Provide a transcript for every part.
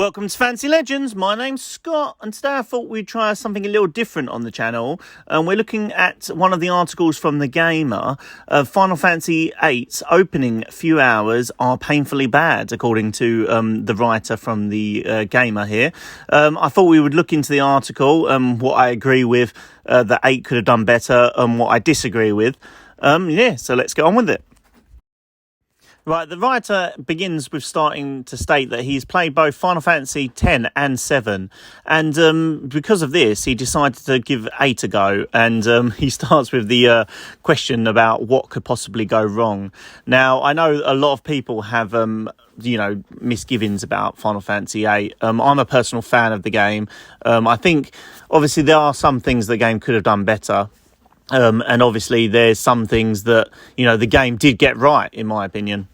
Welcome to Fantasy Legends. My name's Scott, and today I thought we'd try something a little different on the channel. We're looking at one of the articles from The Gamer. Final Fantasy 8's opening few hours are painfully bad, according to the writer from The Gamer here. I thought we would look into the article, what I agree with that 8 could have done better, and what I disagree with. So let's get on with it. Right, the writer begins with starting to state that he's played both Final Fantasy X and 7, and because of this, he decided to give 8 a go, and he starts with the question about what could possibly go wrong. Now, I know a lot of people have, misgivings about Final Fantasy VIII. I'm a personal fan of the game. I think, obviously, there are some things the game could have done better. And obviously there's some things that, the game did get right, in my opinion.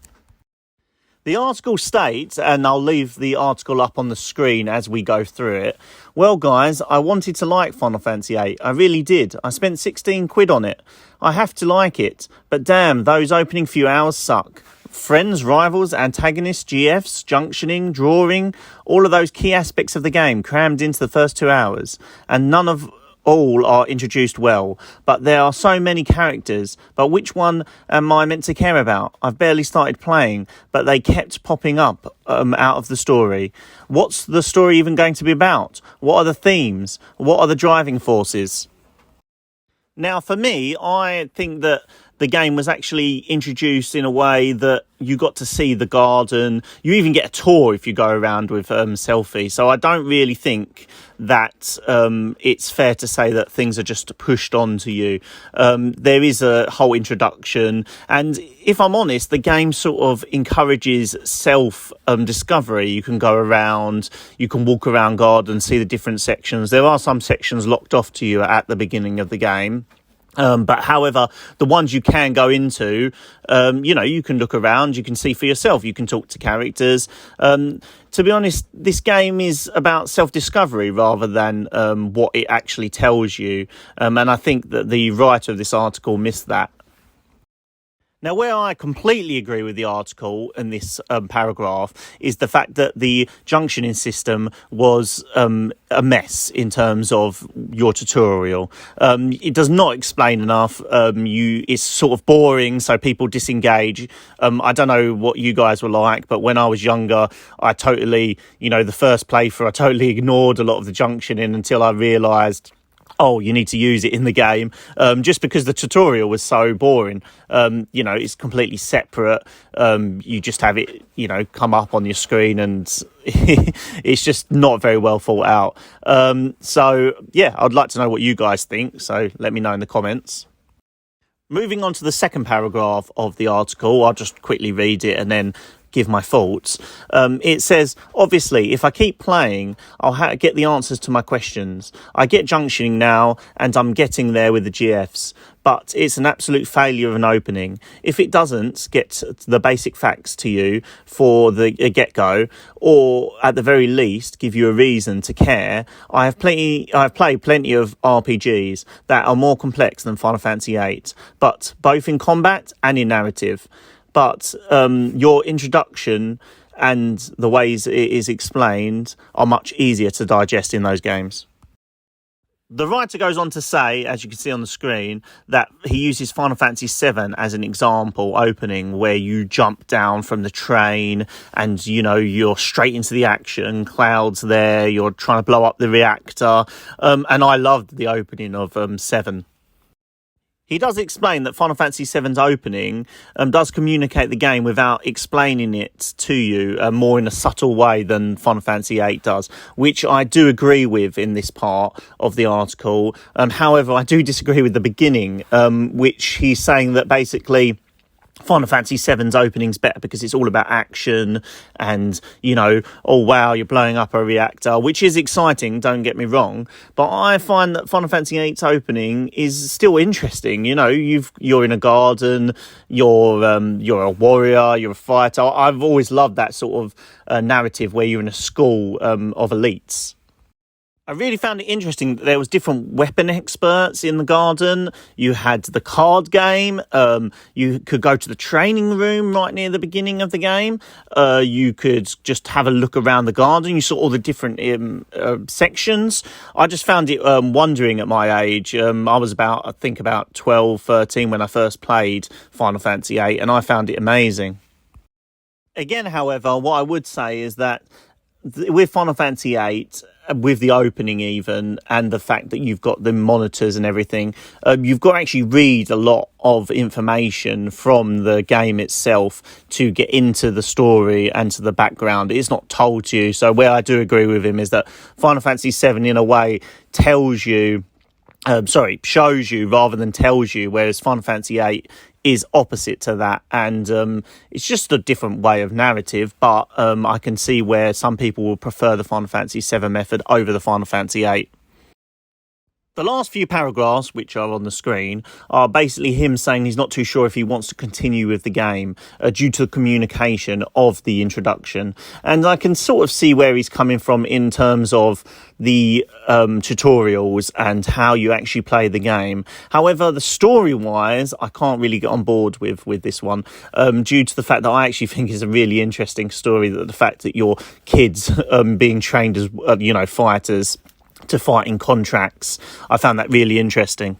The article states, and I'll leave the article up on the screen as we go through it. Well, guys, I wanted to like Final Fantasy VIII. I really did. I spent 16 quid on it. I have to like it. But damn, those opening few hours suck. Friends, rivals, antagonists, GFs, junctioning, drawing, all of those key aspects of the game crammed into the first 2 hours. And none of all are introduced well, but there are so many characters, but which one am I meant to care about? I've barely started playing, but they kept popping up out of the story. What's the story even going to be about? What are the themes? What are the driving forces? Now, for me, I think that the game was actually introduced in a way that you got to see the garden. You even get a tour if you go around with Selfie. So I don't really think that it's fair to say that things are just pushed onto you. There is a whole introduction. And if I'm honest, the game sort of encourages self-discovery. You can go around, you can walk around garden, see the different sections. There are some sections locked off to you at the beginning of the game. But however, the ones you can go into, you can look around, you can see for yourself, you can talk to characters. To be honest, this game is about self-discovery rather than what it actually tells you. And I think that the writer of this article missed that. Now, where I completely agree with the article in this paragraph is the fact that the junctioning system was a mess in terms of your tutorial. It does not explain enough. It's sort of boring, so people disengage. I don't know what you guys were like, but when I was younger, I totally, the first playthrough, I totally ignored a lot of the junctioning until I realised, you need to use it in the game, just because the tutorial was so boring. It's completely separate. You just have it, come up on your screen, and it's just not very well thought out. I'd like to know what you guys think, so let me know in the comments. Moving on to the second paragraph of the article, I'll just quickly read it and then give my thoughts. It says, obviously, if I keep playing, I'll get the answers to my questions. I get junctioning now, and I'm getting there with the GFs, but it's an absolute failure of an opening. If it doesn't get the basic facts to you for the get-go, or at the very least give you a reason to care, I've played plenty of RPGs that are more complex than Final Fantasy VIII, but both in combat and in narrative. But your introduction and the ways it is explained are much easier to digest in those games. The writer goes on to say, as you can see on the screen, that he uses Final Fantasy VII as an example opening where you jump down from the train and, you're straight into the action, Cloud's there, you're trying to blow up the reactor. And I loved the opening of 7. He does explain that Final Fantasy VII's opening does communicate the game without explaining it to you more in a subtle way than Final Fantasy VIII does, which I do agree with in this part of the article. However, I do disagree with the beginning, which he's saying that basically Final Fantasy VII's opening's better because it's all about action and, oh wow, you're blowing up a reactor, which is exciting, don't get me wrong. But I find that Final Fantasy VIII's opening is still interesting. You're in a garden, you're a warrior, you're a fighter. I've always loved that sort of narrative where you're in a school of elites. I really found it interesting that there was different weapon experts in the garden. You had the card game. You could go to the training room right near the beginning of the game. You could just have a look around the garden. You saw all the different sections. I just found it wondering at my age. I was about 12, 13 when I first played Final Fantasy VIII, and I found it amazing. Again, however, what I would say is that with Final Fantasy VIII, with the opening even, and the fact that you've got the monitors and everything, you've got to actually read a lot of information from the game itself to get into the story and to the background. It's not told to you. So where I do agree with him is that Final Fantasy VII, in a way, shows you rather than tells you, whereas Final Fantasy VIII is opposite to that, and it's just a different way of narrative, but I can see where some people will prefer the Final Fantasy VII method over the Final Fantasy VIII. The last few paragraphs, which are on the screen, are basically him saying he's not too sure if he wants to continue with the game due to the communication of the introduction. And I can sort of see where he's coming from in terms of the tutorials and how you actually play the game. However, the story-wise, I can't really get on board with this one due to the fact that I actually think it's a really interesting story, that the fact that your kids being trained as, fighters to fight in contracts. I found that really interesting.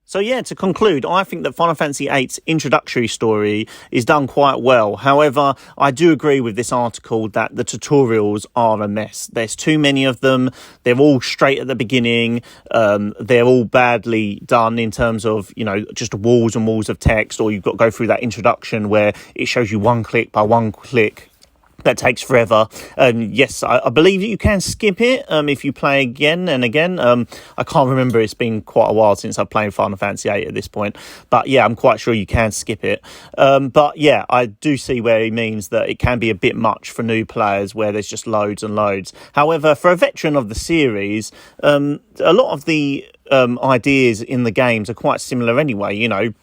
So yeah, to conclude, I think that Final Fantasy VIII's introductory story is done quite well. However, I do agree with this article that the tutorials are a mess. There's too many of them. They're all straight at the beginning. They're all badly done in terms of, just walls and walls of text, or you've got to go through that introduction where it shows you one click by one click. That takes forever. And yes, I believe that you can skip it if you play again and again. I can't remember. It's been quite a while since I've played Final Fantasy VIII at this point. But yeah, I'm quite sure you can skip it. But yeah, I do see where he means that it can be a bit much for new players where there's just loads and loads. However, for a veteran of the series, a lot of the ideas in the games are quite similar anyway,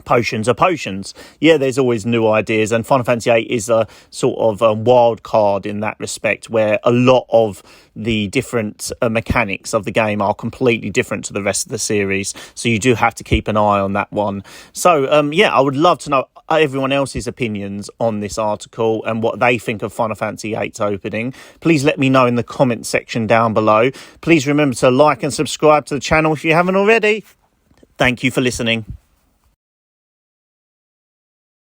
Potions are potions. Yeah, there's always new ideas, and Final Fantasy VIII is a sort of a wild card in that respect, where a lot of the different mechanics of the game are completely different to the rest of the series, so you do have to keep an eye on that one. So yeah, I would love to know everyone else's opinions on this article and what they think of Final Fantasy VIII's opening. Please let me know in the comment section down below. Please remember to like and subscribe to the channel if you haven't already. Thank you for listening.